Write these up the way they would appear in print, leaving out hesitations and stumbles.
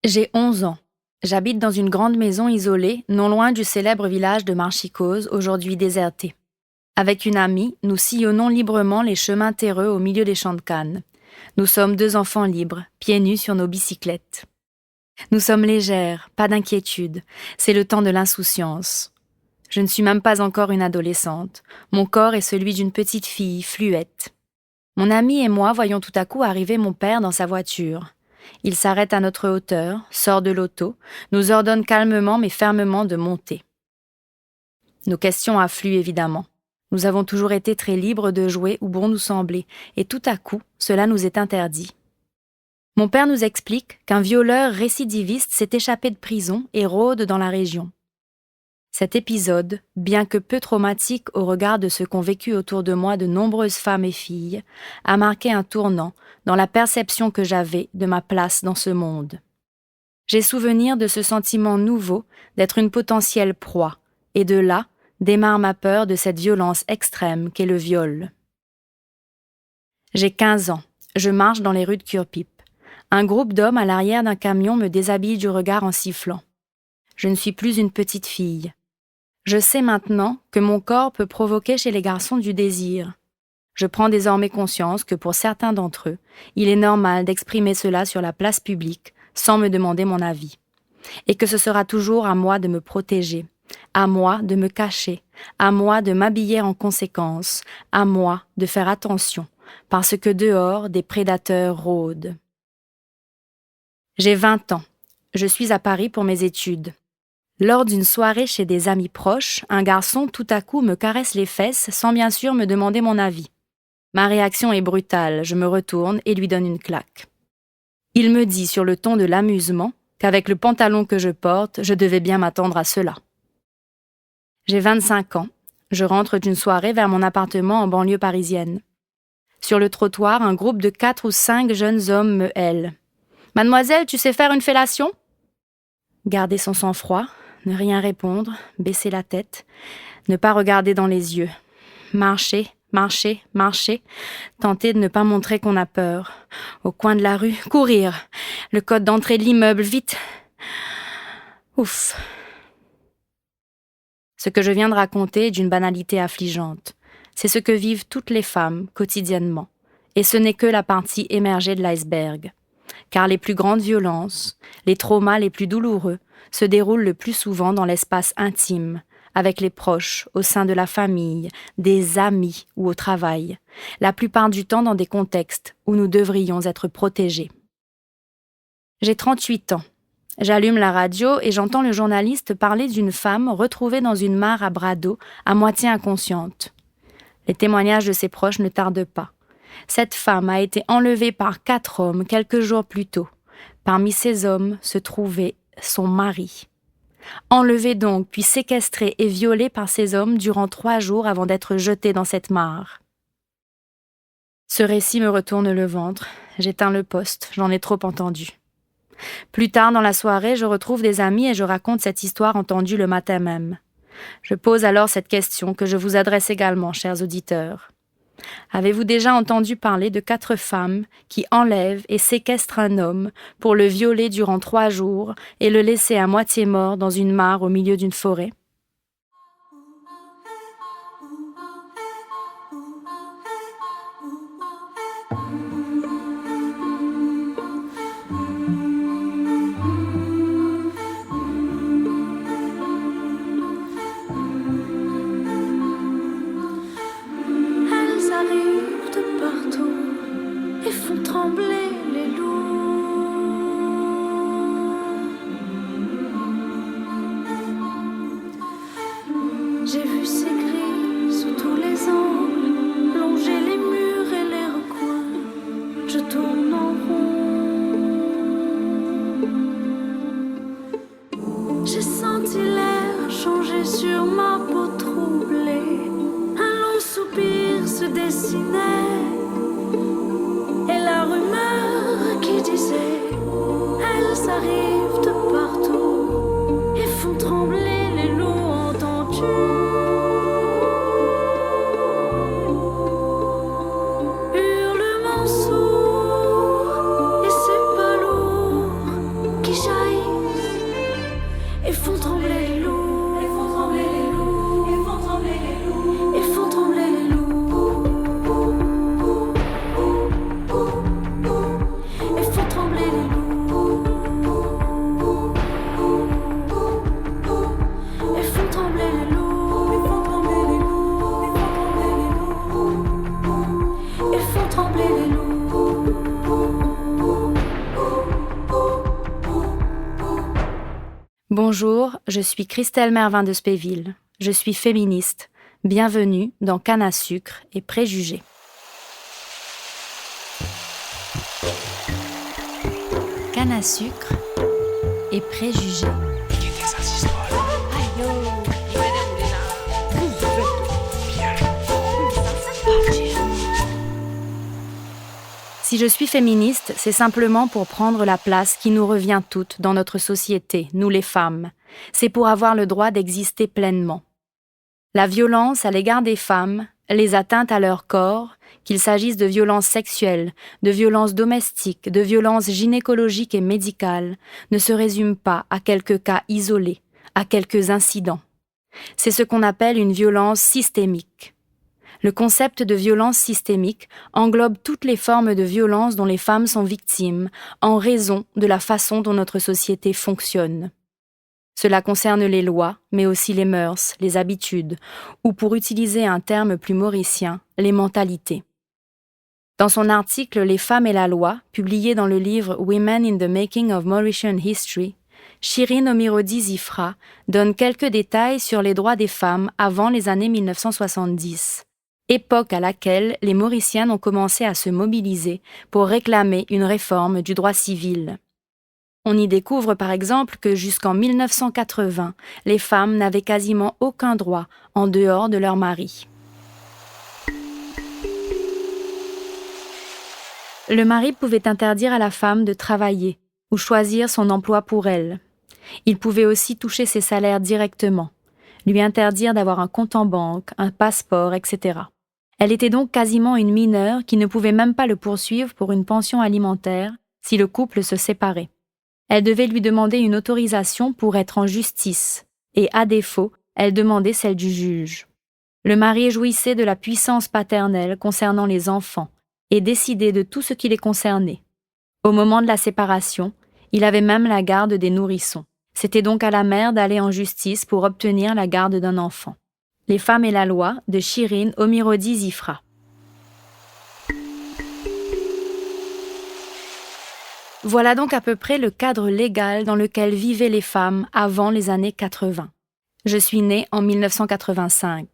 J'ai 11 ans. J'habite dans une grande maison isolée, non loin du célèbre village de Marchicose, aujourd'hui déserté. Avec une amie, nous sillonnons librement les chemins terreux au milieu des champs de canne. Nous sommes deux enfants libres, pieds nus sur nos bicyclettes. Nous sommes légères, pas d'inquiétude. C'est le temps de l'insouciance. Je ne suis même pas encore une adolescente. Mon corps est celui d'une petite fille, fluette. Mon amie et moi voyons tout à coup arriver mon père dans sa voiture. Il s'arrête à notre hauteur, sort de l'auto, nous ordonne calmement mais fermement de monter. Nos questions affluent évidemment. Nous avons toujours été très libres de jouer où bon nous semblait, et tout à coup, cela nous est interdit. Mon père nous explique qu'un violeur récidiviste s'est échappé de prison et rôde dans la région. Cet épisode, bien que peu traumatique au regard de ce qu'ont vécu autour de moi de nombreuses femmes et filles, a marqué un tournant dans la perception que j'avais de ma place dans ce monde. J'ai souvenir de ce sentiment nouveau d'être une potentielle proie, et de là démarre ma peur de cette violence extrême qu'est le viol. J'ai 15 ans, je marche dans les rues de Cure-Pipe. Un groupe d'hommes à l'arrière d'un camion me déshabille du regard en sifflant. Je ne suis plus une petite fille. Je sais maintenant que mon corps peut provoquer chez les garçons du désir. Je prends désormais conscience que pour certains d'entre eux, il est normal d'exprimer cela sur la place publique sans me demander mon avis. Et que ce sera toujours à moi de me protéger, à moi de me cacher, à moi de m'habiller en conséquence, à moi de faire attention, parce que dehors des prédateurs rôdent. J'ai 20 ans. Je suis à Paris pour mes études. Lors d'une soirée chez des amis proches, un garçon tout à coup me caresse les fesses sans bien sûr me demander mon avis. Ma réaction est brutale, je me retourne et lui donne une claque. Il me dit sur le ton de l'amusement qu'avec le pantalon que je porte, je devais bien m'attendre à cela. J'ai 25 ans. Je rentre d'une soirée vers mon appartement en banlieue parisienne. Sur le trottoir, un groupe de 4 ou 5 jeunes hommes me hèlent. « Mademoiselle, tu sais faire une fellation ?» Garder son sang-froid, ne rien répondre, baisser la tête, ne pas regarder dans les yeux. Marcher, marcher, marcher, tenter de ne pas montrer qu'on a peur. Au coin de la rue, courir. Le code d'entrée de l'immeuble, vite. Ouf. Ce que je viens de raconter est d'une banalité affligeante. C'est ce que vivent toutes les femmes, quotidiennement. Et ce n'est que la partie émergée de l'iceberg. Car les plus grandes violences, les traumas les plus douloureux, se déroulent le plus souvent dans l'espace intime, avec les proches, au sein de la famille, des amis ou au travail, la plupart du temps dans des contextes où nous devrions être protégés. J'ai 38 ans. J'allume la radio et j'entends le journaliste parler d'une femme retrouvée dans une mare à bras d'eau, à moitié inconsciente. Les témoignages de ses proches ne tardent pas. Cette femme a été enlevée par 4 hommes quelques jours plus tôt. Parmi ces hommes se trouvait son mari. Enlevée donc, puis séquestrée et violée par ces hommes durant 3 jours avant d'être jetée dans cette mare. Ce récit me retourne le ventre. J'éteins le poste, j'en ai trop entendu. Plus tard dans la soirée, je retrouve des amis et je raconte cette histoire entendue le matin même. Je pose alors cette question que je vous adresse également, chers auditeurs. Avez-vous déjà entendu parler de 4 femmes qui enlèvent et séquestrent un homme pour le violer durant 3 jours et le laisser à moitié mort dans une mare au milieu d'une forêt ? Trembler les loups. J'ai vu ces grilles sous tous les angles, longer les murs et les recoins. Je tourne en rond. J'ai senti l'air changer sur ma peau troublée. Un long soupir se dessinait. La rumeur qui disait elles arrivent de partout et font trembler les loups entendus. Hurlements sourds et c'est pas lourd qui Bonjour, je suis Christelle Mervin de Spéville. Je suis féministe. Bienvenue dans Canne à sucre et préjugés. Canne à sucre et préjugés. Si je suis féministe, c'est simplement pour prendre la place qui nous revient toutes dans notre société, nous les femmes. C'est pour avoir le droit d'exister pleinement. La violence à l'égard des femmes, les atteintes à leur corps, qu'il s'agisse de violences sexuelles, de violences domestiques, de violences gynécologiques et médicales, ne se résument pas à quelques cas isolés, à quelques incidents. C'est ce qu'on appelle une violence systémique. Le concept de violence systémique englobe toutes les formes de violence dont les femmes sont victimes en raison de la façon dont notre société fonctionne. Cela concerne les lois, mais aussi les mœurs, les habitudes, ou pour utiliser un terme plus mauricien, les mentalités. Dans son article « Les femmes et la loi », publié dans le livre « Women in the Making of Mauritian History », Shirin Omirodi-Zifra donne quelques détails sur les droits des femmes avant les années 1970. Époque à laquelle les Mauriciennes ont commencé à se mobiliser pour réclamer une réforme du droit civil. On y découvre par exemple que jusqu'en 1980, les femmes n'avaient quasiment aucun droit en dehors de leur mari. Le mari pouvait interdire à la femme de travailler ou choisir son emploi pour elle. Il pouvait aussi toucher ses salaires directement, lui interdire d'avoir un compte en banque, un passeport, etc. Elle était donc quasiment une mineure qui ne pouvait même pas le poursuivre pour une pension alimentaire si le couple se séparait. Elle devait lui demander une autorisation pour être en justice, et à défaut, elle demandait celle du juge. Le mari jouissait de la puissance paternelle concernant les enfants et décidait de tout ce qui les concernait. Au moment de la séparation, il avait même la garde des nourrissons. C'était donc à la mère d'aller en justice pour obtenir la garde d'un enfant. Les femmes et la loi de Shirin Omirodi-Zifra. Voilà donc à peu près le cadre légal dans lequel vivaient les femmes avant les années 80. Je suis née en 1985.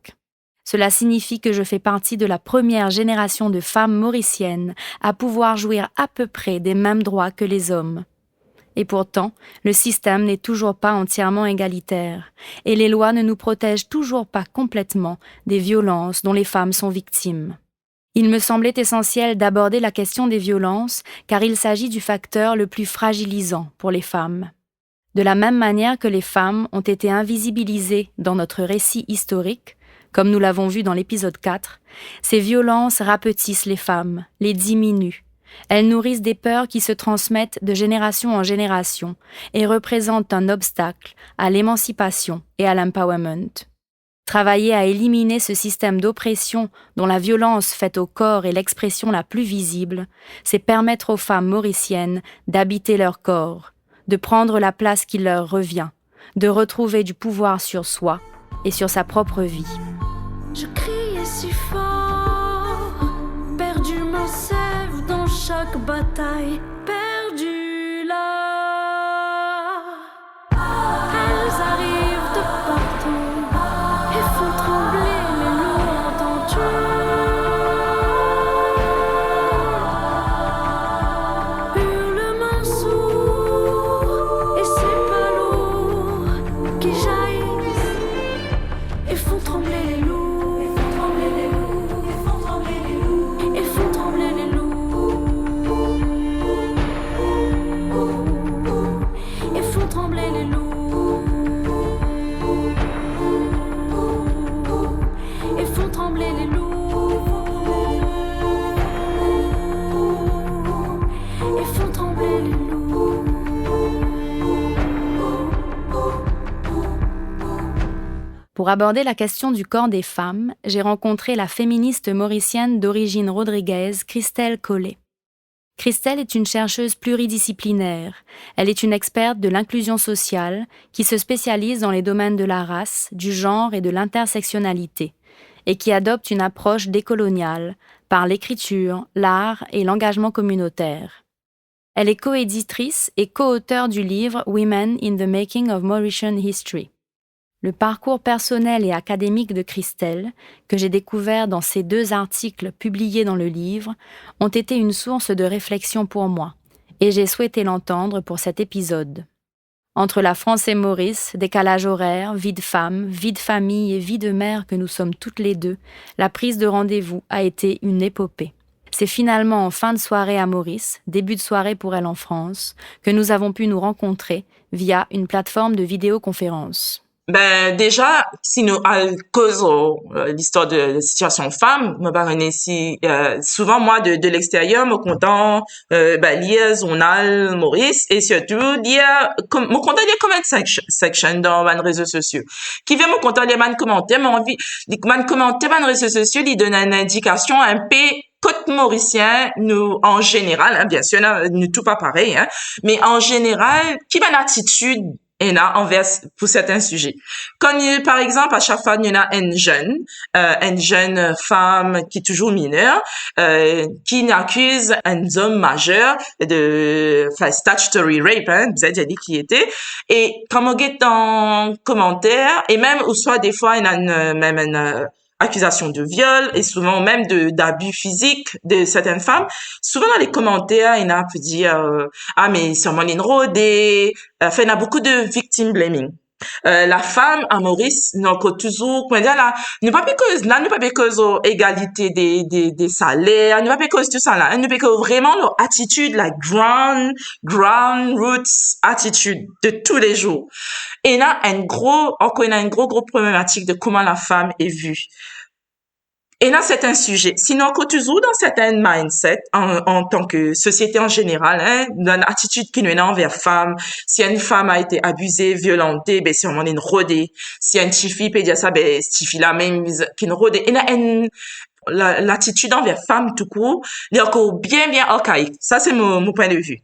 Cela signifie que je fais partie de la première génération de femmes mauriciennes à pouvoir jouir à peu près des mêmes droits que les hommes. Et pourtant, le système n'est toujours pas entièrement égalitaire, et les lois ne nous protègent toujours pas complètement des violences dont les femmes sont victimes. Il me semblait essentiel d'aborder la question des violences, car il s'agit du facteur le plus fragilisant pour les femmes. De la même manière que les femmes ont été invisibilisées dans notre récit historique, comme nous l'avons vu dans l'épisode 4, ces violences rapetissent les femmes, les diminuent. Elles nourrissent des peurs qui se transmettent de génération en génération et représentent un obstacle à l'émancipation et à l'empowerment. Travailler à éliminer ce système d'oppression dont la violence faite au corps est l'expression la plus visible, c'est permettre aux femmes mauriciennes d'habiter leur corps, de prendre la place qui leur revient, de retrouver du pouvoir sur soi et sur sa propre vie. Je criais si fort, perdu ma sève dans chaque bataille, perdu là. Elles arrivent de partout et font trembler les loups entendus. Hurlements sourds et c'est pas lourd qui jaillissent et font trembler les loups. Pour aborder la question du corps des femmes, j'ai rencontré la féministe mauricienne d'origine rodriguaise, Christelle Collet. Christelle est une chercheuse pluridisciplinaire. Elle est une experte de l'inclusion sociale qui se spécialise dans les domaines de la race, du genre et de l'intersectionnalité, et qui adopte une approche décoloniale par l'écriture, l'art et l'engagement communautaire. Elle est coéditrice et co-auteure du livre Women in the Making of Mauritian History. Le parcours personnel et académique de Christelle, que j'ai découvert dans ces 2 articles publiés dans le livre, ont été une source de réflexion pour moi, et j'ai souhaité l'entendre pour cet épisode. Entre la France et Maurice, décalage horaire, vie de femme, vie de famille et vie de mère que nous sommes toutes les 2, la prise de rendez-vous a été une épopée. C'est finalement en fin de soirée à Maurice, début de soirée pour elle en France, que nous avons pu nous rencontrer via une plateforme de vidéoconférence. Déjà, si nous causons l'histoire de la situation femme, me paraît si souvent moi de l'extérieur me content lire journal Maurice et surtout lire me content lire comment section dans les réseaux sociaux qui vient me content lire man commentaire mais envie man commentaire dans les réseaux sociaux il donne une indication un peu côté mauricien nous en général hein, bien sûr nous tout pas pareil hein, mais en général qui va l'attitude envers pour certains sujets. Quand par exemple à chaque fois il y en a une jeune femme qui est toujours mineure qui accuse un homme majeur de statutory rape hein, vous avez déjà dit qui était et quand on get en commentaire et même ou soit des fois il y a une accusation de viol et souvent même d'abus physiques de certaines femmes. Souvent dans les commentaires, il y en a peut dire ah mais sûrement une rodée. Enfin, il y a beaucoup de victim blaming. La femme à Maurice donc toujours comment dire là ne pas cause égalité des salaires ne pas cause tout ça là ne pas cause vraiment leur attitude la ground roots attitude de tous les jours et là une gros problématique de comment la femme est vue. Et là, c'est un sujet. Sinon, quand toujours dans certains mindset, en tant que société en général, hein, dans l'attitude qui nous est envers femme, si une femme a été abusée, violentée, ben, si on en est une rodée. Si une petite fille peut dire ça, ben, cette fille la même, qui une rodée. Et là, l'attitude envers femme tout court, il est encore bien archaïque. Ça, c'est mon point de vue.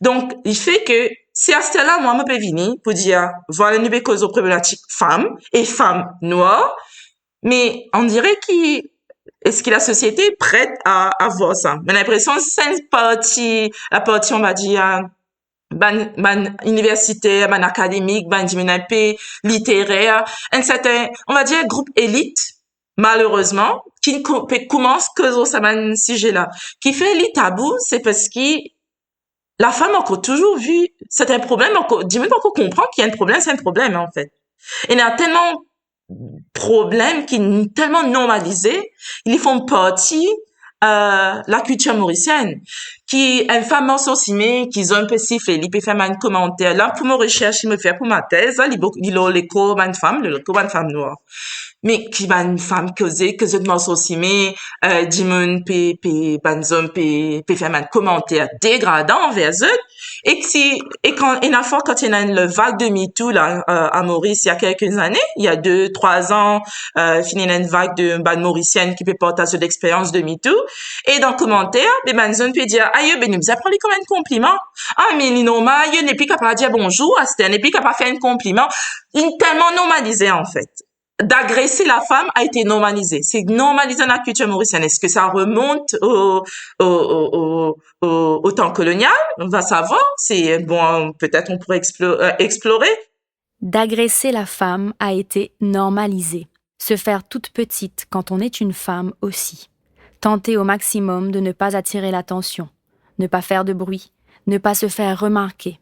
Donc, il fait que, si à ce là moi, je peux venir pour dire, voilà une cause aux problématiques femmes et femmes noires, mais on dirait est-ce que la société est prête à voir ça? Mais l'impression, c'est la partie, on va dire, universitaire, académique, diminué, littéraire, un certain, on va dire, groupe élite, malheureusement, qui commence que sur ce sujet-là. Qui fait les tabous, c'est parce que la femme a encore toujours vu, c'est un problème, dis-moi pas qu'on comprend qu'il y a un problème, c'est un problème, en fait. Il y a tellement problèmes qui sont tellement normalisés, ils font partie la culture mauricienne qui une femme mentionné qui ont un peu sifflé il peut faire un commentaire là pour ma recherche il me fait pour ma thèse là il a l'écho une femme noire mais qui va une femme que je mentionné dimon pe banzom pe faire un commentaire dégradant envers eux et quand il y a une vague de MeToo là à Maurice il y a quelques années il y a 2-3 ans fini une vague de mauricienne qui peut partager l'expérience de MeToo et dans le commentaire ben banzom peut dire aïe ben nous apprenons comme un compliment ah mais normal il n'est plus capable de dire bonjour c'était n'est plus capable de faire un compliment il est tellement normalisé en fait d'agresser la femme a été normalisé. C'est normalisé dans la culture mauricienne. Est-ce que ça remonte au temps colonial? On va savoir. C'est bon, peut-être on pourrait explorer. D'agresser la femme a été normalisé. Se faire toute petite quand on est une femme aussi. Tenter au maximum de ne pas attirer l'attention, ne pas faire de bruit, ne pas se faire remarquer.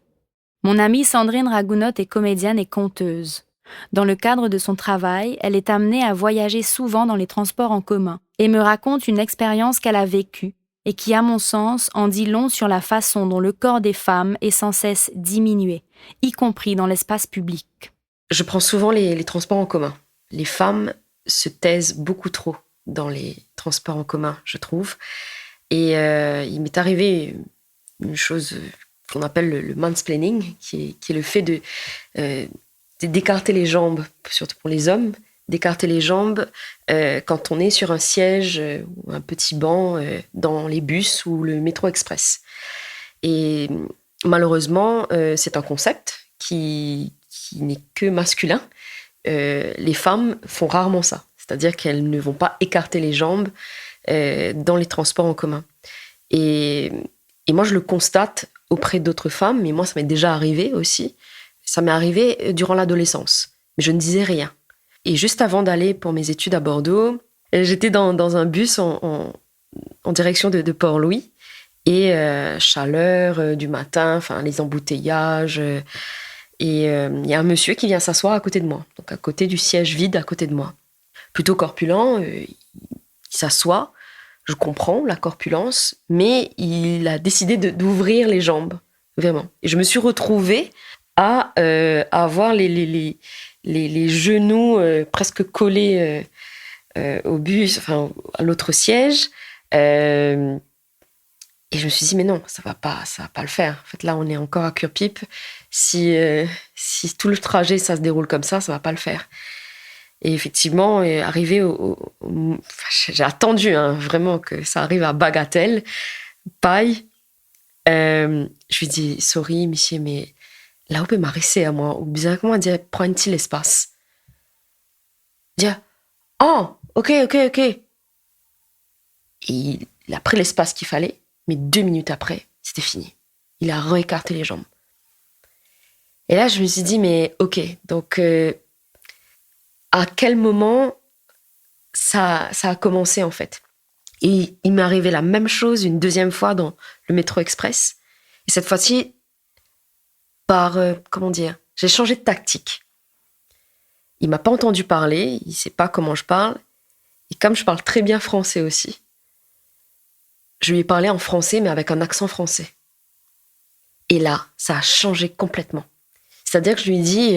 Mon amie Sandrine Ragounot est comédienne et conteuse. Dans le cadre de son travail, elle est amenée à voyager souvent dans les transports en commun et me raconte une expérience qu'elle a vécue et qui, à mon sens, en dit long sur la façon dont le corps des femmes est sans cesse diminué, y compris dans l'espace public. Je prends souvent les transports en commun. Les femmes se taisent beaucoup trop dans les transports en commun, je trouve. Et il m'est arrivé une chose qu'on appelle le mansplaining, qui est le fait d'écarter les jambes, surtout pour les hommes, d'écarter les jambes quand on est sur un siège ou un petit banc dans les bus ou le métro express. Et malheureusement, c'est un concept qui n'est que masculin. Les femmes font rarement ça, c'est-à-dire qu'elles ne vont pas écarter les jambes dans les transports en commun. Et moi, je le constate auprès d'autres femmes, mais moi, ça m'est déjà arrivé aussi. Ça m'est arrivé durant l'adolescence, mais je ne disais rien. Et juste avant d'aller pour mes études à Bordeaux, j'étais dans un bus en direction de Port-Louis, et chaleur du matin, enfin les embouteillages, et il y a un monsieur qui vient s'asseoir à côté de moi, donc à côté du siège vide à côté de moi. Plutôt corpulent, il s'assoit, je comprends la corpulence, mais il a décidé d'ouvrir les jambes, vraiment. Et je me suis retrouvée à avoir les genoux presque collés au bus, enfin à l'autre siège. Et je me suis dit, mais non, ça va pas le faire. En fait, là, on est encore à cure-pipe. Si tout le trajet, ça se déroule comme ça va pas le faire. Et effectivement, arrivé j'ai attendu vraiment que ça arrive à bagatelle, paille. Je lui dis, sorry, monsieur, mais là, vous pouvez m'arrêter à moi. Ou bien, comment dire, prends-t-il l'espace? Il dit, oh, ok. Et il a pris l'espace qu'il fallait. Mais 2 minutes après, c'était fini. Il a réécarté les jambes. Et là, je me suis dit, mais ok, donc à quel moment ça a commencé en fait? Et il m'est arrivé la même chose une deuxième fois dans le métro express. Et cette fois-ci, j'ai changé de tactique. Il m'a pas entendu parler, il sait pas comment je parle. Et comme je parle très bien français aussi, je lui ai parlé en français, mais avec un accent français. Et là, ça a changé complètement. C'est-à-dire que je lui ai dit,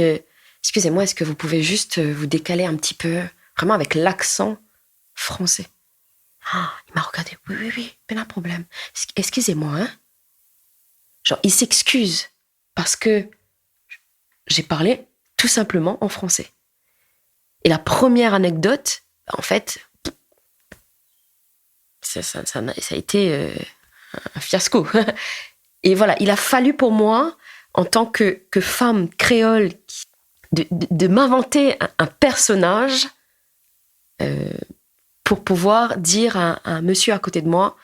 excusez-moi, est-ce que vous pouvez juste vous décaler un petit peu, vraiment avec l'accent français? Ah, il m'a regardé, oui, pas de problème. Excusez-moi, hein. Genre, il s'excuse parce que j'ai parlé tout simplement en français. Et la première anecdote, en fait, ça a été un fiasco. Et voilà, il a fallu pour moi, en tant que femme créole, de m'inventer un personnage pour pouvoir dire à un monsieur à côté de moi,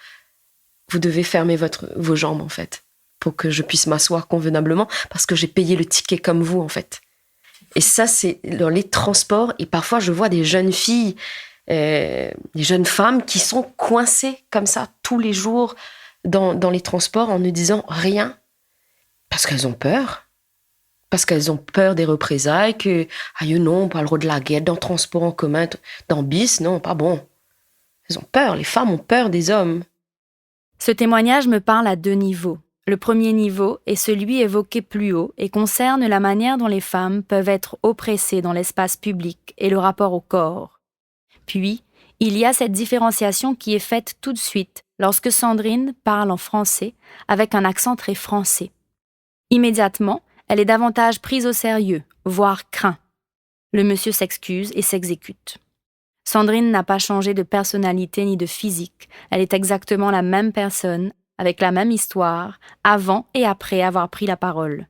vous devez fermer vos jambes, en fait, pour que je puisse m'asseoir convenablement, parce que j'ai payé le ticket comme vous, en fait. Et ça, c'est dans les transports. Et parfois, je vois des jeunes filles, des jeunes femmes qui sont coincées comme ça tous les jours dans les transports en ne disant rien parce qu'elles ont peur. Parce qu'elles ont peur des représailles, que non, pas le droit de la guerre, dans le transport en commun, dans bis, non, pas bon. Elles ont peur, les femmes ont peur des hommes. Ce témoignage me parle à 2 niveaux. Le premier niveau est celui évoqué plus haut et concerne la manière dont les femmes peuvent être oppressées dans l'espace public et le rapport au corps. Puis, il y a cette différenciation qui est faite tout de suite lorsque Sandrine parle en français avec un accent très français. Immédiatement, elle est davantage prise au sérieux, voire craint. Le monsieur s'excuse et s'exécute. Sandrine n'a pas changé de personnalité ni de physique. Elle est exactement la même personne, avec la même histoire, avant et après avoir pris la parole.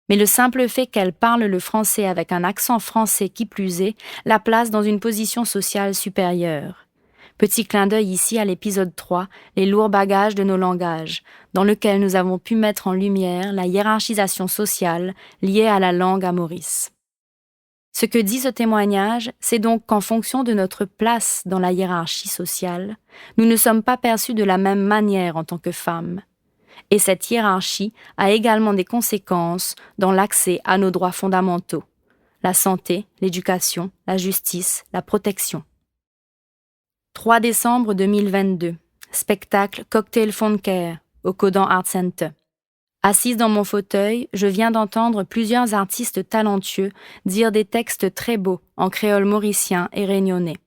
Mais le simple fait qu'elle parle le français avec un accent français qui plus est, la place dans une position sociale supérieure. Petit clin d'œil ici à l'épisode 3, les lourds bagages de nos langages, dans lequel nous avons pu mettre en lumière la hiérarchisation sociale liée à la langue à Maurice. Ce que dit ce témoignage, c'est donc qu'en fonction de notre place dans la hiérarchie sociale, nous ne sommes pas perçus de la même manière en tant que femmes. Et cette hiérarchie a également des conséquences dans l'accès à nos droits fondamentaux, la santé, l'éducation, la justice, la protection. 3 décembre 2022, spectacle Cocktail Fonker au Codan Art Center. Assise dans mon fauteuil, je viens d'entendre plusieurs artistes talentueux dire des textes très beaux en créole mauricien et réunionnais.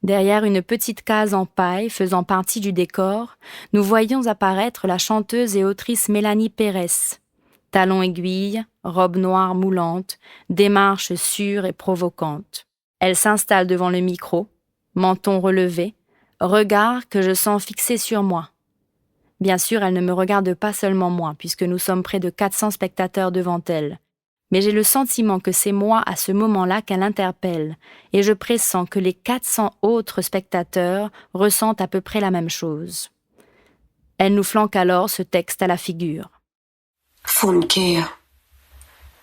Derrière une petite case en paille faisant partie du décor, nous voyions apparaître la chanteuse et autrice Mélanie Pérez. Talons aiguilles, robe noire moulante, démarche sûre et provocante. Elle s'installe devant le micro, menton relevé, regard que je sens fixé sur moi. Bien sûr, elle ne me regarde pas seulement moi, puisque nous sommes près de 400 spectateurs devant elle. Mais j'ai le sentiment que c'est moi à ce moment-là qu'elle interpelle, et je pressens que les 400 autres spectateurs ressentent à peu près la même chose. Elle nous flanque alors ce texte à la figure. Fon kè,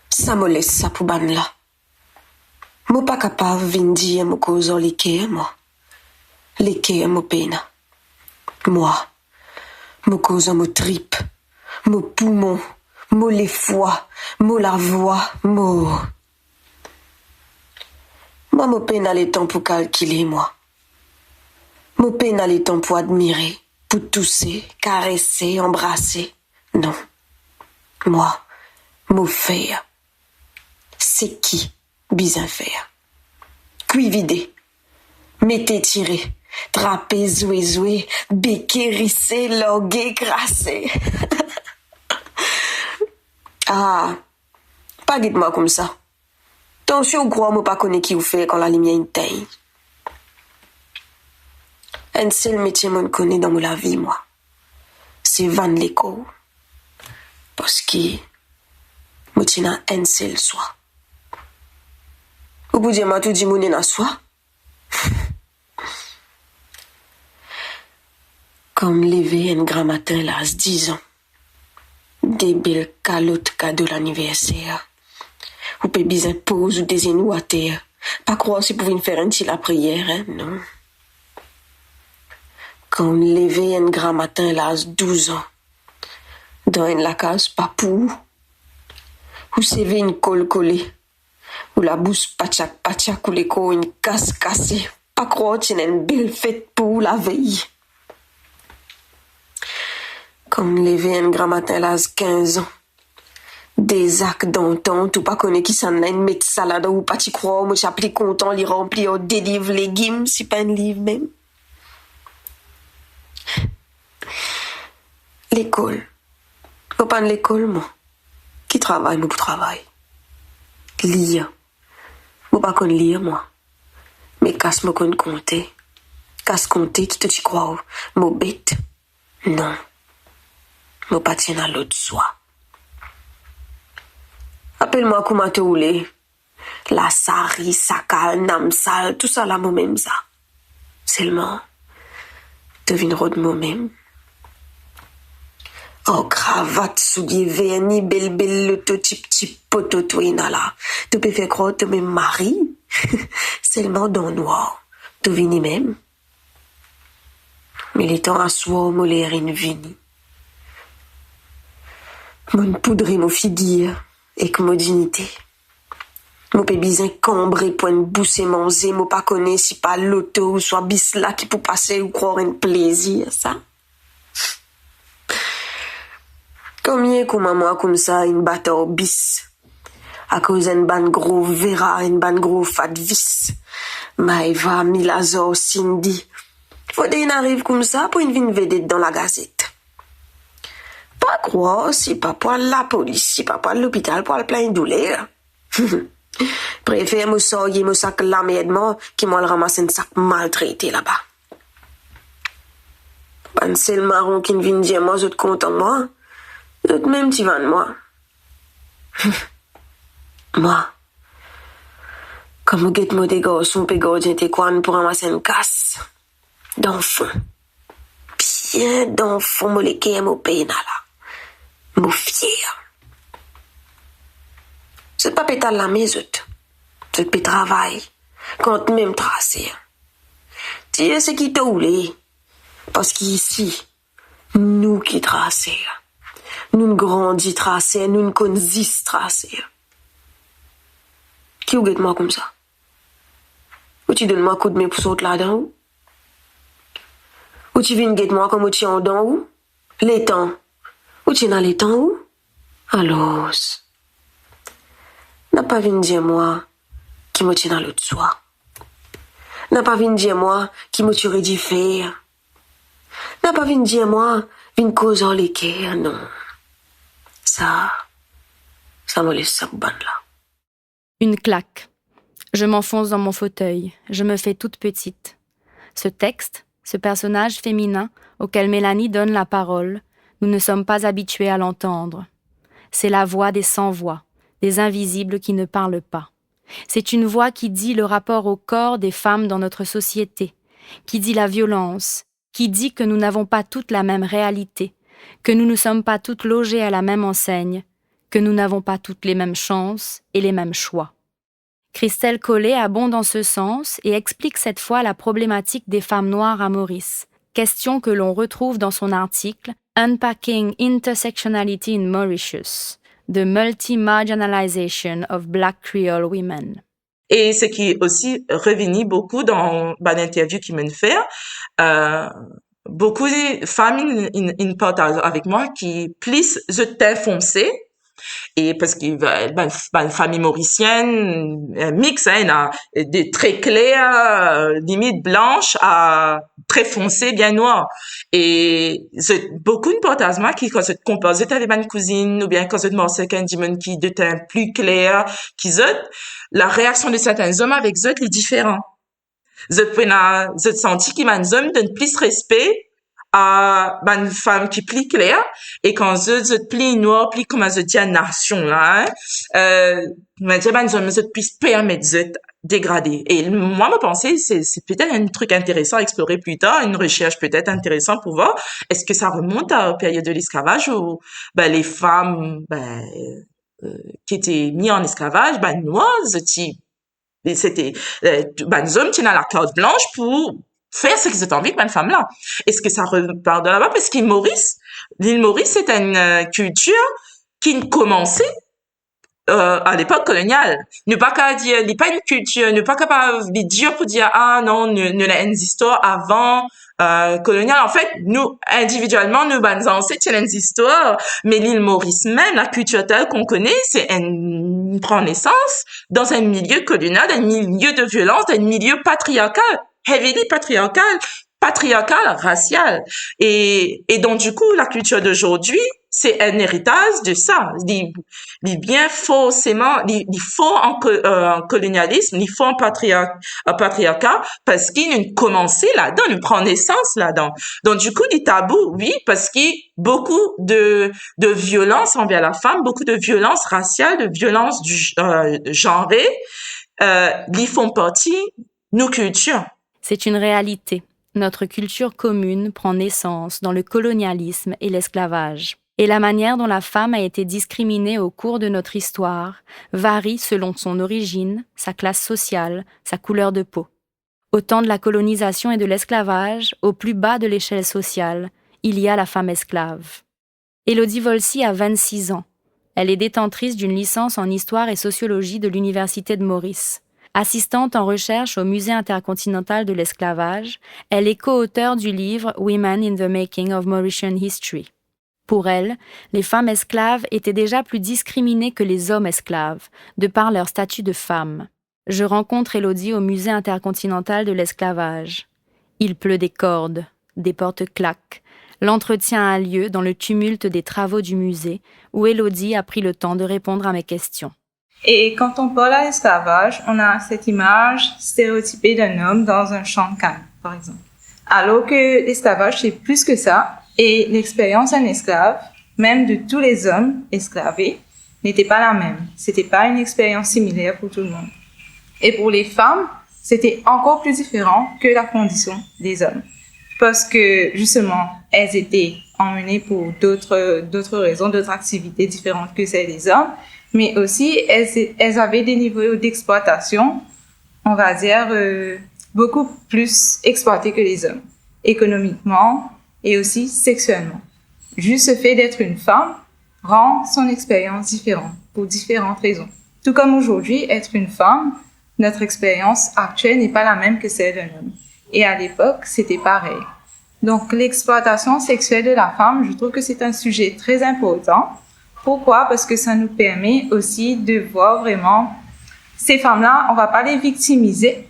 sa mo laisse ça pour ban là. Mo pas capable vin dire mo cause les kè moi. Les kè mo pena. Moi, mo cause mo trip, mo poumon, mo les foies, mo la voix, mo peine les temps pour calculer, moi. Mo peine les temps pour admirer, pour tousser, caresser, embrasser. Non. Moi, mo faire. C'est qui, bizin faire. Cuit vidé. Mettez tiré. Trapé, zoué, béqué, rissé, logué, crassé. Ah, pas guide-moi comme ça. Attention, gros, moi pas connais qui vous fait quand la lumière est teinte. Un seul métier moi connais dans la vie, moi. C'est vendre l'écho. Parce que moi tiens un seul soi. Vous pouvez dire moi tout dit mon na soi. Comme lever un grand matin là, à 10 ans. Des belles calottes cadeaux l'anniversaire. Ou peut bien pose ou des genoux à terre. Pas croire si vous pouvez faire un petit la prière, hein, non. Comme lever un grand matin là, à 12 ans. Dans une la case papou. Ou séver une colle collée. Ou la bouche patchak ou l'écho une casse cassée. Pas croire qu'il y a une belle fête pour la veille. Comme lever un grand matin là, à 15 ans. Des actes d'entente ou pas connaître qui s'en a une mettre salade ou pas t'y croire, moi j'ai plus content, les remplir des livres légumes, si pas un livre même. L'école. Faut pas de l'école, moi. Qui travaille, moi, pour travail. Lire. Moi pas qu'on lire, moi. Mais casse moi qu'on compter. Casse compter, qui te t'y crois, moi bête. Non. Moi pas tiens à l'autre soi. Appelle-moi comment te roulé. La sari, sakal, namsal, tout ça là, moi-même, ça. Seulement, devinerons de moi-même. Oh, cravate, soulier, vernis, belle, le to, tip, poto, toi, là. Tu peux faire croire que même mari. Seulement dans noir. Devine même. Mais les temps à soi, moi, l'air une vini. Mon poudre, mon figure. Et que mon dignité. Mon pébisin cambré pour une bousse manger, mon pas connaît si pas l'auto ou soit bis là qui peut passer ou croire un plaisir, ça. Combien comme moi comme ça, une bateau bis. À cause d'un ban gros vera, un ban gros fat vis. Maïva, Milazor, Cindy. Faut qu'il arrive comme ça pour une vine vedette dans la gazette. Pas croire si pas pour la police, si pas pour l'hôpital, pour le plein de douleur. Préfère me sortir mon sac là, mais qui m'a ramassé un sac maltraité là-bas. Pas seul marron qui vient dire moi, je te content moi. Je te même tu vas de moi. Moi. Comme vous guette moi des garçons, puis gardien tes coins pour ramasser une casse. D'enfant. Bien d'enfant, moi les qui aiment au pays là. Mon fier. C'est pas pétale la maison. C'est pas travail. Quand même tracé. Tu sais qui t'a oulé. Parce qu'ici, nous qui tracés. Nous ne grandis tracés, nous ne connaissons tracés. Qui ou guette moi comme ça? Ou tu donnes moi un coup de main pour sauter là-dedans? Ou tu viens guette moi comme tu es en dedans ou? Les temps. Ou tu es dans les temps où? Alors, n'a pas vu dire moi qui me tient dans l'autre soir. N'a pas vu dire moi qui me tuerait d'y faire. N'a pas vu dire moi vine cause en l'équerre, non. Ça me laisse ça ban là. Une claque. Je m'enfonce dans mon fauteuil. Je me fais toute petite. Ce texte, ce personnage féminin auquel Mélanie donne la parole, nous ne sommes pas habitués à l'entendre. C'est la voix des sans-voix, des invisibles qui ne parlent pas. C'est une voix qui dit le rapport au corps des femmes dans notre société, qui dit la violence, qui dit que nous n'avons pas toutes la même réalité, que nous ne sommes pas toutes logées à la même enseigne, que nous n'avons pas toutes les mêmes chances et les mêmes choix. Christelle Collet abonde en ce sens et explique cette fois la problématique des femmes noires à Maurice, question que l'on retrouve dans son article « Unpacking Intersectionality in Mauritius, The Multi-Marginalization of Black Creole Women ». Et ce qui est aussi revenu beaucoup dans l'interview qu'ils m'ont fait, beaucoup de femmes ils partagent avec moi qui plus je t'ai foncé. Et parce que une famille mauricienne mix, hein, il a des traits clairs, limite blanches à très foncés, bien noirs. Et beaucoup de partagent moi qui quand je compare avec ma cousine ou bien quand je demande quelqu'un qui de teint plus clair qui la réaction de certains hommes avec eux est différente. Je senti qu'il y a un homme donne plus respect à une femme qui plie claire et quand je plie noir plie comme je dis à nation là je puisse permettre de dégrader et moi me penser c'est peut-être un truc intéressant à explorer plus tard, une recherche peut-être intéressante pour voir est-ce que ça remonte à la période de l'esclavage où les femmes qui étaient mises en esclavage noires c'était les hommes tenaient la carte blanche pour faire ce qu'ils ont envie avec une femme-là. Est-ce que ça repart de là-bas? Parce l'île Maurice, c'est une culture qui commençait à l'époque coloniale. Ne pas qu'à dire, n'est pas une culture, ne pas capable de dire pour dire non, nous avons une histoire avant coloniale. En fait, nous individuellement, nous c'est une histoire, mais l'île Maurice même, la culture telle qu'on connaît, prend naissance dans un milieu colonial, un milieu de violence, un milieu patriarcal. Heavily patriarcal, racial. Et donc, du coup, la culture d'aujourd'hui, c'est un héritage de ça. Il bien forcément, il faut en colonialisme, il faut en patriarcat, parce qu'il a commencé là-dedans, il prend naissance là-dedans. Donc, du coup, des tabous, oui, parce qu'il y a beaucoup de violence envers la femme, beaucoup de violence raciale, de violence genrée, ils font partie de nos cultures. C'est une réalité. Notre culture commune prend naissance dans le colonialisme et l'esclavage. Et la manière dont la femme a été discriminée au cours de notre histoire varie selon son origine, sa classe sociale, sa couleur de peau. Au temps de la colonisation et de l'esclavage, au plus bas de l'échelle sociale, il y a la femme esclave. Élodie Volsi a 26 ans. Elle est détentrice d'une licence en histoire et sociologie de l'Université de Maurice. Assistante en recherche au Musée intercontinental de l'esclavage, elle est co-auteure du livre « Women in the Making of Mauritian History ». Pour elle, les femmes esclaves étaient déjà plus discriminées que les hommes esclaves, de par leur statut de femme. Je rencontre Élodie au Musée intercontinental de l'esclavage. Il pleut des cordes, des portes claquent. L'entretien a lieu dans le tumulte des travaux du musée, où Élodie a pris le temps de répondre à mes questions. Et quand on parle à l'esclavage, on a cette image stéréotypée d'un homme dans un champ de canne, par exemple. Alors que l'esclavage, c'est plus que ça, et l'expérience d'un esclave, même de tous les hommes esclavés, n'était pas la même. C'était pas une expérience similaire pour tout le monde. Et pour les femmes, c'était encore plus différent que la condition des hommes. Parce que, justement, elles étaient emmenées pour d'autres raisons, d'autres activités différentes que celles des hommes, mais aussi elles avaient des niveaux d'exploitation, on va dire, beaucoup plus exploités que les hommes, économiquement et aussi sexuellement. Juste le fait d'être une femme rend son expérience différente pour différentes raisons. Tout comme aujourd'hui, être une femme, notre expérience actuelle n'est pas la même que celle d'un homme. Et à l'époque, c'était pareil. Donc, l'exploitation sexuelle de la femme, je trouve que c'est un sujet très important. Pourquoi? Parce que ça nous permet aussi de voir vraiment ces femmes-là, on va pas les victimiser,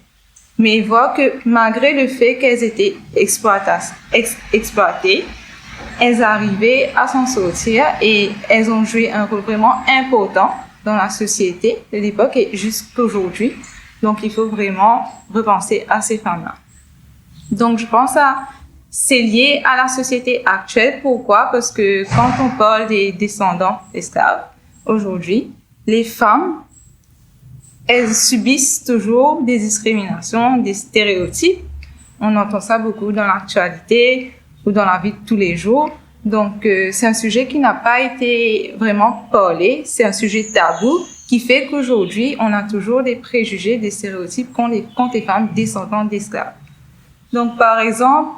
mais voir que malgré le fait qu'elles étaient exploitées, elles arrivaient à s'en sortir et elles ont joué un rôle vraiment important dans la société de l'époque et jusqu'aujourd'hui. Donc, il faut vraiment repenser à ces femmes-là. Donc, je pense c'est lié à la société actuelle. Pourquoi? Parce que quand on parle des descendants d'esclaves, aujourd'hui, les femmes, elles subissent toujours des discriminations, des stéréotypes. On entend ça beaucoup dans l'actualité ou dans la vie de tous les jours. Donc, c'est un sujet qui n'a pas été vraiment parlé. C'est un sujet tabou qui fait qu'aujourd'hui, on a toujours des préjugés, des stéréotypes contre les femmes descendantes d'esclaves. Donc, par exemple,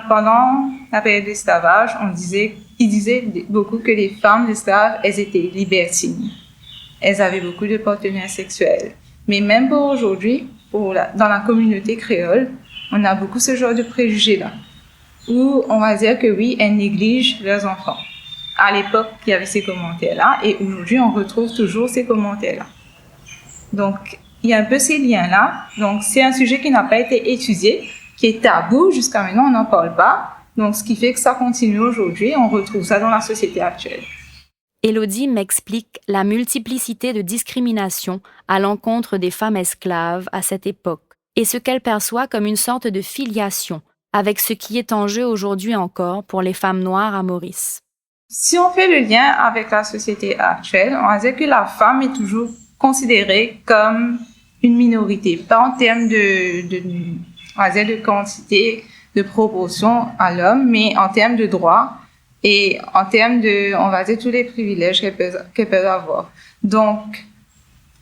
pendant la période d'esclavage, ils disaient beaucoup que les femmes esclaves, elles étaient libertines. Elles avaient beaucoup de partenaires sexuels. Mais même pour aujourd'hui, dans la communauté créole, on a beaucoup ce genre de préjugés-là, où on va dire que oui, elles négligent leurs enfants. À l'époque, il y avait ces commentaires-là, et aujourd'hui, on retrouve toujours ces commentaires-là. Donc, il y a un peu ces liens-là. Donc, c'est un sujet qui n'a pas été étudié, qui est tabou. Jusqu'à maintenant, on n'en parle pas. Donc, ce qui fait que ça continue aujourd'hui. On retrouve ça dans la société actuelle. Élodie m'explique la multiplicité de discriminations à l'encontre des femmes esclaves à cette époque et ce qu'elle perçoit comme une sorte de filiation avec ce qui est en jeu aujourd'hui encore pour les femmes noires à Maurice. Si on fait le lien avec la société actuelle, on va dire que la femme est toujours considérée comme une minorité, pas en termes on va dire de quantité, de proportion à l'homme, mais en termes de droits et en termes de, on va dire, tous les privilèges qu'elles peuvent avoir. Donc,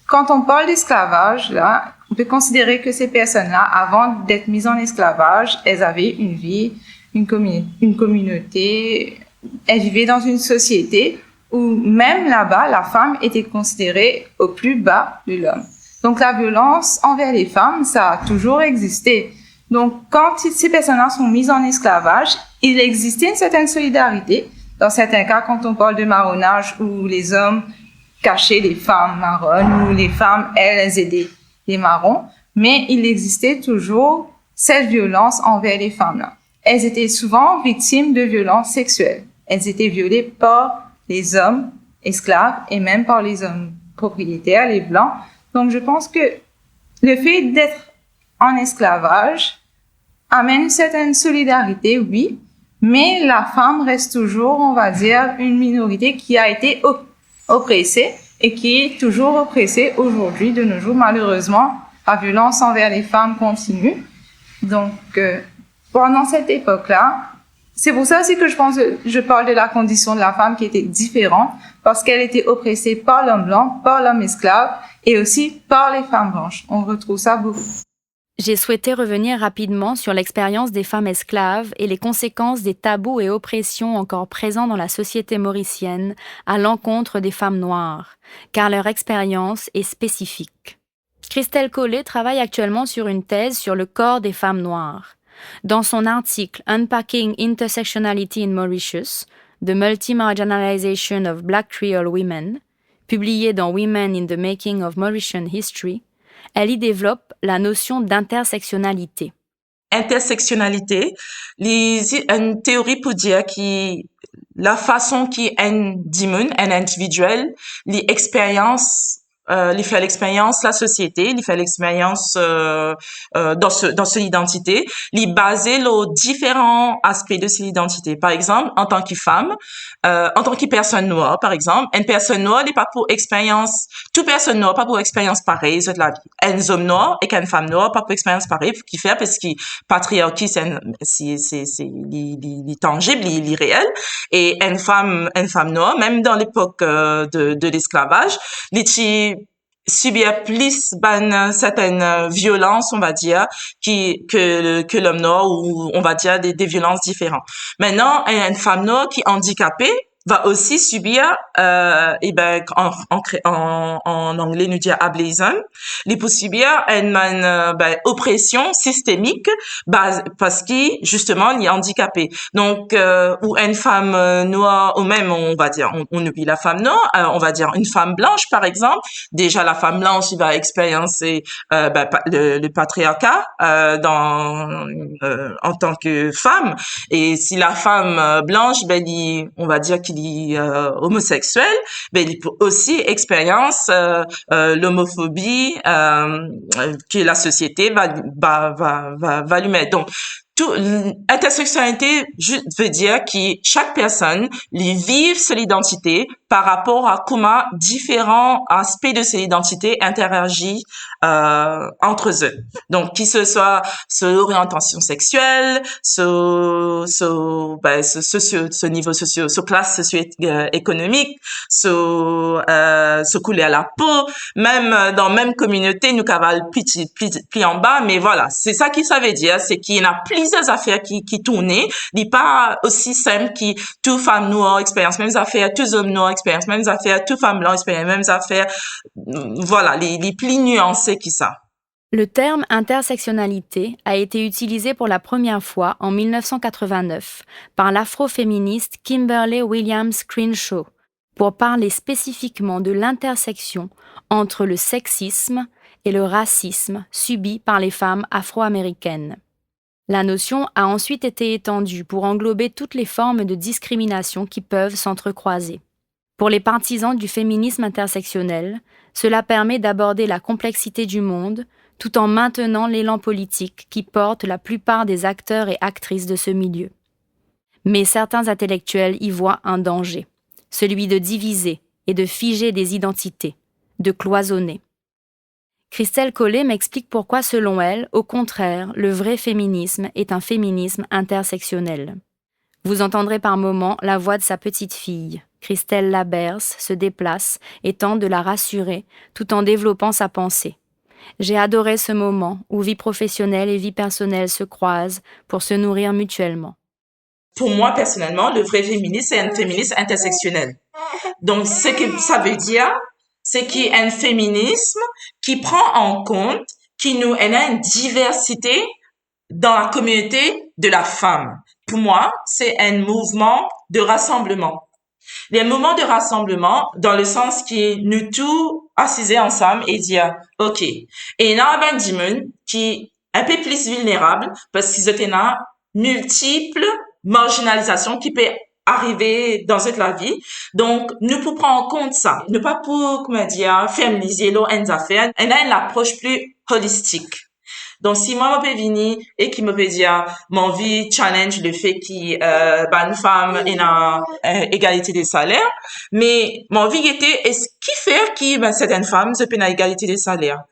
quand on parle d'esclavage, là, on peut considérer que ces personnes-là, avant d'être mises en esclavage, elles avaient une vie, une communauté, elles vivaient dans une société où même là-bas, la femme était considérée au plus bas de l'homme. Donc, la violence envers les femmes, ça a toujours existé. Donc, quand ces personnes-là sont mises en esclavage, il existait une certaine solidarité. Dans certains cas, quand on parle de marronnage, où les hommes cachaient les femmes marronnes, ou les femmes, elles aidaient les marrons, mais il existait toujours cette violence envers les femmes-là. Elles étaient souvent victimes de violences sexuelles. Elles étaient violées par les hommes esclaves et même par les hommes propriétaires, les blancs. Donc, je pense que le fait d'être en esclavage amène une certaine solidarité, oui, mais la femme reste toujours, on va dire, une minorité qui a été oppressée et qui est toujours oppressée aujourd'hui, de nos jours. Malheureusement, la violence envers les femmes continue. Donc, pendant cette époque-là, c'est pour ça aussi que je parle de la condition de la femme qui était différente, parce qu'elle était oppressée par l'homme blanc, par l'homme esclave et aussi par les femmes blanches. On retrouve ça beaucoup. J'ai souhaité revenir rapidement sur l'expérience des femmes esclaves et les conséquences des tabous et oppressions encore présents dans la société mauricienne à l'encontre des femmes noires, car leur expérience est spécifique. Christelle Collet travaille actuellement sur une thèse sur le corps des femmes noires. Dans son article « Unpacking Intersectionality in Mauritius, The Multi-Marginalization of Black Creole Women », publié dans Women in the Making of Mauritian History, elle y développe la notion d'intersectionnalité. Intersectionnalité, une théorie pour dire que la façon qui un individuel, les expériences, les fait l'expérience la société, les fait l'expérience dans son identité, les baser les différents aspects de son identité. Par exemple, en tant que femme, en tant que personne noire, par exemple, une personne noire n'est pas pour expérience, toute personne noire pas pour expérience pareille de la vie. Un homme noir et qu'une femme noire pas pour expérience pareille, qui fait parce que patriarcie c'est tangible, réel, et une femme noire, même dans l'époque de l'esclavage, les subir plus certaines violences, on va dire, que l'homme noir, ou on va dire des violences différentes. Maintenant, une femme noire qui est handicapée va aussi subir, en anglais, nous dit ableism, les peut subir une oppression systémique, parce que, justement, il est handicapé. Donc, ou une femme noire, ou même, on va dire, on oublie la femme noire, on va dire une femme blanche, par exemple. Déjà, la femme blanche, il va expériencer, le patriarcat, en tant que femme. Et si la femme blanche, on va dire qu'il est homosexuel, il peut aussi expérience l'homophobie que la société va lui mettre. Donc, intersectionnalité veut dire que chaque personne lui vive son identité par rapport à comment différents aspects de ces identités interagissent entre eux. Donc, qui ce soit sur l'orientation sexuelle, sur niveau sur classe socio-économique, sur couleur à la peau, même dans même communauté, nous cavale pli en bas, mais voilà, c'est ça qui ça veut dire, c'est qu'il y a plusieurs affaires qui tournent, n'est pas aussi simple qui tout femme noire expérience mêmes affaires, tous hommes noirs expérience mêmes affaires, tout femme blanche expérience mêmes affaires, voilà, les plus nuancés qui ça. Le terme intersectionnalité a été utilisé pour la première fois en 1989 par l'afroféministe Kimberly Williams Crenshaw pour parler spécifiquement de l'intersection entre le sexisme et le racisme subi par les femmes afro-américaines. La notion a ensuite été étendue pour englober toutes les formes de discrimination qui peuvent s'entrecroiser. Pour les partisans du féminisme intersectionnel, cela permet d'aborder la complexité du monde tout en maintenant l'élan politique qui porte la plupart des acteurs et actrices de ce milieu. Mais certains intellectuels y voient un danger, celui de diviser et de figer des identités, de cloisonner. Christelle Collet m'explique pourquoi, selon elle, au contraire, le vrai féminisme est un féminisme intersectionnel. Vous entendrez par moments la voix de sa petite fille. Christelle Laberce se déplace et tente de la rassurer tout en développant sa pensée. J'ai adoré ce moment où vie professionnelle et vie personnelle se croisent pour se nourrir mutuellement. Pour moi, personnellement, le vrai féminisme, c'est un féminisme intersectionnel. Donc, ce que ça veut dire, c'est qu'il y a un féminisme qui prend en compte qu'il y a une diversité dans la communauté de la femme. Pour moi, c'est un mouvement de rassemblement. Les moments de rassemblement, dans le sens qui nous tous assiser ensemble et dire, OK, et il y a un dimon qui est un peu plus vulnérable parce qu'ils ont multiples marginalisations qui peuvent arriver dans cette la vie. Donc, nous pour prendre en compte ça, ne pas pour, féminiser les affaires, on a une approche plus holistique. Donc, si moi, je peux venir et qui me peut dire, mon vie challenge le fait une femme ait une égalité des salaires, mais mon vie était, est-ce qui fait certaines femmes, se une égalité des salaires?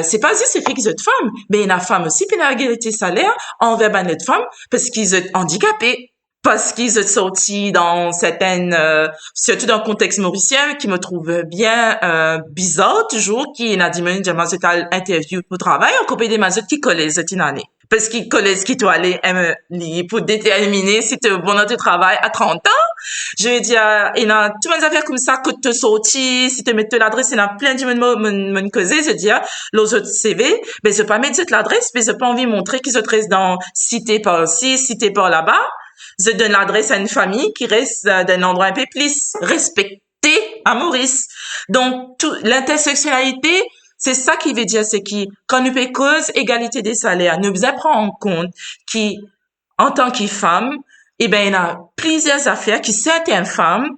C'est pas juste le fait qu'ils sont femmes, mais une femme aussi peut une égalité des salaires envers une autre femme parce qu'ils sont handicapés. Parce qu'ils sont sortis dans surtout dans le contexte mauricien, qui me trouve bien bizarre toujours, qui n'a dit même j'ai interview au travail, on copie des mazottes qui collent cette année. Parce qu'ils collent qui doit aller pour déterminer si tu es bon dans ton travail à 30 ans. Je veux dire, il y a tout les affaires comme ça que tu sortis, si tu mets l'adresse, il y a plein de monde me causer, je veux dire, les autres CV, mais je pas mettre cette l'adresse, mais je pas envie de montrer qu'ils se restent dans cité par ici, cité par là-bas. Je donne l'adresse à une famille qui reste d'un endroit un peu plus respecté à Maurice. Donc, l'intersectionnalité, c'est ça qui veut dire, c'est que quand nous payons cause égalité des salaires, nous prenons en compte qu'en tant que femme, il y a plusieurs affaires qui certaines femmes,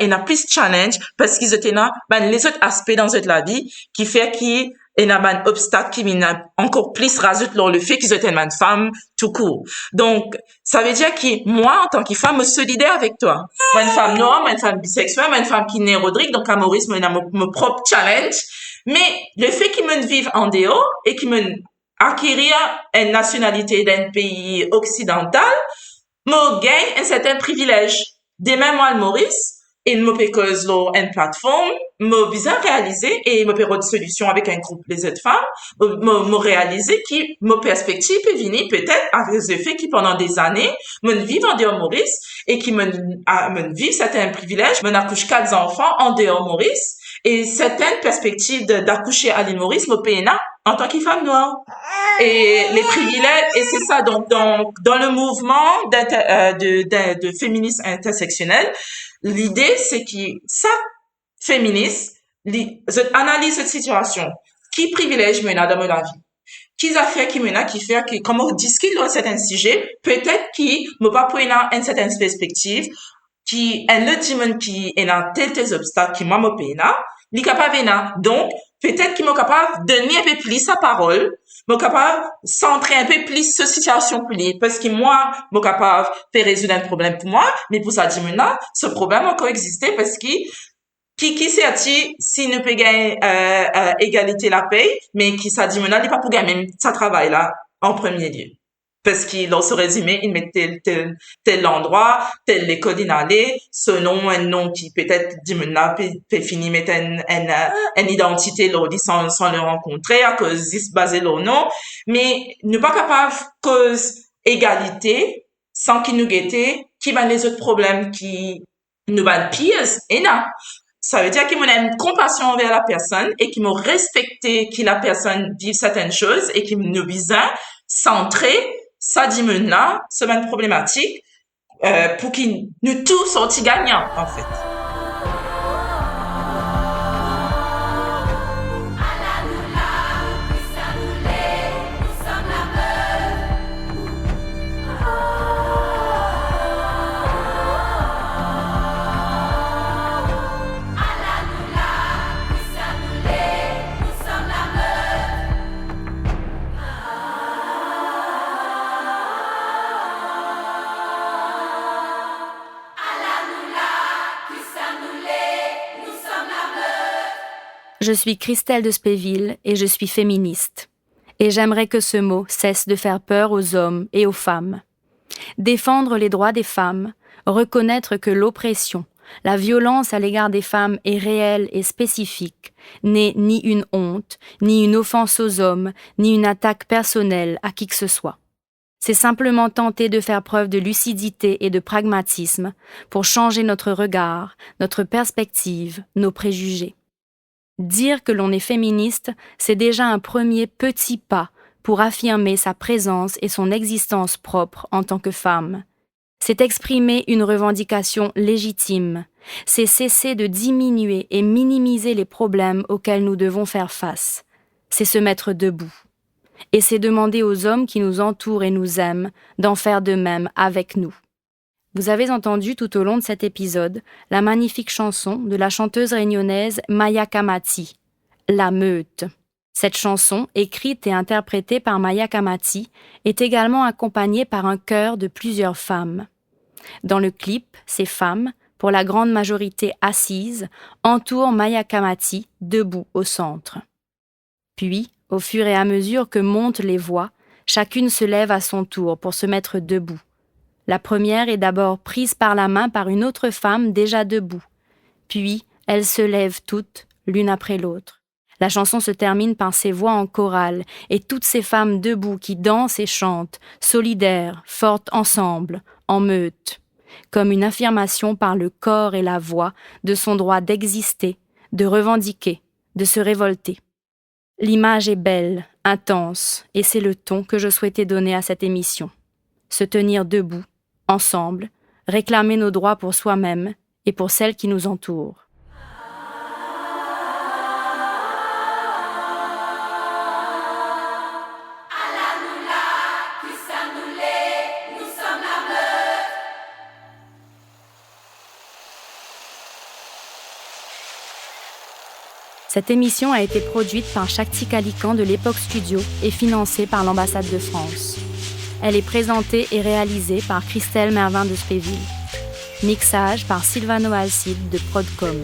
il y a plus de challenge parce qu'ils ont les autres aspects dans la vie qui fait qu'il y a un obstacle qui vient encore plus rajoute le fait qu'ils ont une femme tout court. Donc, ça veut dire que moi, en tant que femme, je suis solidaire avec toi. Moi, une femme noire, moi, une femme bisexuelle, moi, une femme qui naît Rodrigue, donc à Maurice, moi, mon propre challenge. Mais le fait qu'ils me vivent en dehors et qu'ils me acquérir une nationalité d'un pays occidental, me gagne un certain privilège. Demain, moi, le Maurice, il me peut cause une plateforme, me visa réaliser et me peut une solution avec un groupe des autres femmes, me réaliser qui, me perspective peut venir peut-être avec le fait qui pendant des années, me vivent en dehors Maurice et qui me vivent certains privilèges, me accouche 4 enfants en dehors Maurice et certaines perspectives d'accoucher à l'île Maurice me paye en tant que femme noire. Et les privilèges, et c'est ça, donc, dans le mouvement de féminisme intersectionnel, l'idée, c'est que ça, féministe, analyse cette situation. Qui privilège mena dans ma vie? Qui a fait qui mena, qui fait que, comme on discute de certains sujets, peut-être qui me pas pour une certaine perspective, qui, un autre dimanche qui est dans tel obstacles qui moi me paye li capable donc, peut-être qu'il m'est capable de donner un peu plus sa parole, m'est capable de centrer un peu plus cette situation pour lui, parce que moi, m'est capable de résoudre un problème pour moi, mais pour ça, dis-moi, ce problème a encore existé parce que qui certi si ne peut gagner égalité la paye, mais qui ça dit maintenant il pas pour gagner même ça travail là en premier lieu. Parce qu'il dans ce résumé, il met tel endroit, tel l'école d'inallée, ce nom, un nom qui peut-être dit maintenant peut finir mettre une identité là sans le rencontrer à cause il se basé le nom, mais ne pas capable cause égalité sans qu'il nous guette qui va les autres problèmes qui nous va pire et non. Ça veut dire qu'il a une compassion envers la personne et qu'il m'a respecté que la personne vive certaines choses et qu'il nous vise centrer ça dit là, c'est une problématique pour qu'ils nous tous sortent gagnants en fait. Je suis Christelle de Spéville et je suis féministe. Et j'aimerais que ce mot cesse de faire peur aux hommes et aux femmes. Défendre les droits des femmes, reconnaître que l'oppression, la violence à l'égard des femmes est réelle et spécifique, n'est ni une honte, ni une offense aux hommes, ni une attaque personnelle à qui que ce soit. C'est simplement tenter de faire preuve de lucidité et de pragmatisme pour changer notre regard, notre perspective, nos préjugés. Dire que l'on est féministe, c'est déjà un premier petit pas pour affirmer sa présence et son existence propre en tant que femme. C'est exprimer une revendication légitime, c'est cesser de diminuer et minimiser les problèmes auxquels nous devons faire face, c'est se mettre debout. Et c'est demander aux hommes qui nous entourent et nous aiment d'en faire de même avec nous. Vous avez entendu tout au long de cet épisode la magnifique chanson de la chanteuse réunionnaise Maya Kamati, « La Meute ». Cette chanson, écrite et interprétée par Maya Kamati, est également accompagnée par un chœur de plusieurs femmes. Dans le clip, ces femmes, pour la grande majorité assises, entourent Maya Kamati, debout au centre. Puis, au fur et à mesure que montent les voix, chacune se lève à son tour pour se mettre debout. La première est d'abord prise par la main par une autre femme déjà debout. Puis, elles se lèvent toutes, l'une après l'autre. La chanson se termine par ces voix en chorale et toutes ces femmes debout qui dansent et chantent, solidaires, fortes ensemble, en meute, comme une affirmation par le corps et la voix de son droit d'exister, de revendiquer, de se révolter. L'image est belle, intense, et c'est le ton que je souhaitais donner à cette émission. Se tenir debout, ensemble, réclamer nos droits pour soi-même et pour celles qui nous entourent. Cette émission a été produite par Shakti Kalikan de l'Époque Studio et financée par l'ambassade de France. Elle est présentée et réalisée par Christelle Mervin de Spéville. Mixage par Silvano Alcide de Prodcom.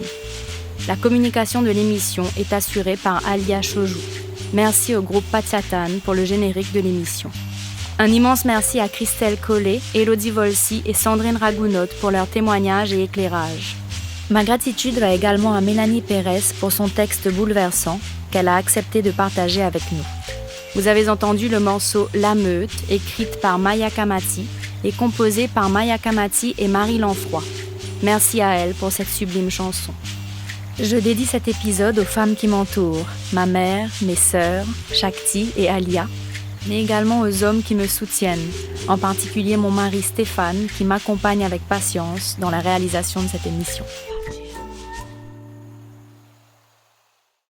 La communication de l'émission est assurée par Alia Chojou. Merci au groupe Patiatan pour le générique de l'émission. Un immense merci à Christelle Collet, Elodie Volsi et Sandrine Ragounot pour leurs témoignages et éclairages. Ma gratitude va également à Mélanie Pérez pour son texte bouleversant qu'elle a accepté de partager avec nous. Vous avez entendu le morceau « La Meute » écrite par Maya Kamati et composée par Maya Kamati et Marie Lanfroy. Merci à elle pour cette sublime chanson. Je dédie cet épisode aux femmes qui m'entourent, ma mère, mes sœurs, Shakti et Alia, mais également aux hommes qui me soutiennent, en particulier mon mari Stéphane qui m'accompagne avec patience dans la réalisation de cette émission.